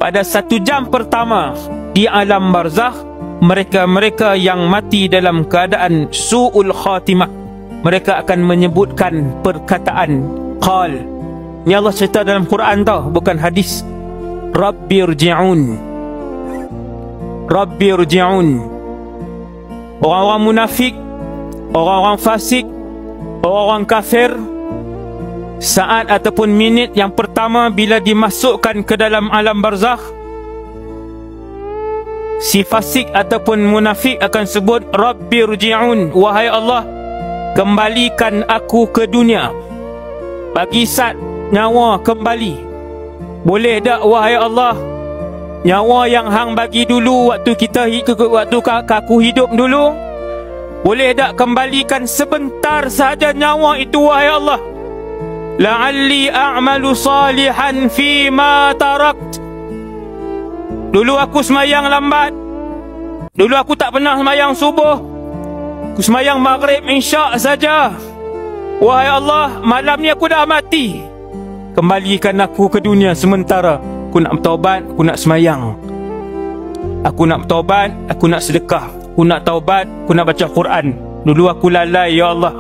pada 1 jam pertama di alam barzakh, mereka-mereka yang mati dalam keadaan su'ul khatimah, mereka akan menyebutkan perkataan qal. Ini Allah cerita dalam Quran tau, bukan hadis. Rabbirji'un, Rabbirji'un. Orang-orang munafik, orang-orang fasik, orang-orang kafir, saat ataupun minit yang pertama bila dimasukkan ke dalam alam barzakh, si fasik ataupun munafik akan sebut Rabbirji'un, wahai Allah, kembalikan aku ke dunia, bagi sat nyawa kembali. Boleh tak wahai Allah, nyawa yang hang bagi dulu waktu aku hidup dulu, boleh tak kembalikan sebentar saja nyawa itu wahai Allah. La'alli a'malu salihan fima tarakt. Dulu aku semayang lambat, dulu aku tak pernah semayang subuh, aku semayang maghrib isyak saja. Wahai Allah, malam ni aku dah mati, kembalikan aku ke dunia sementara. Aku nak bertaubat, aku nak semayang, aku nak bertaubat, aku nak sedekah, aku nak taubat, aku nak baca Quran. Dulu aku lalai ya Allah,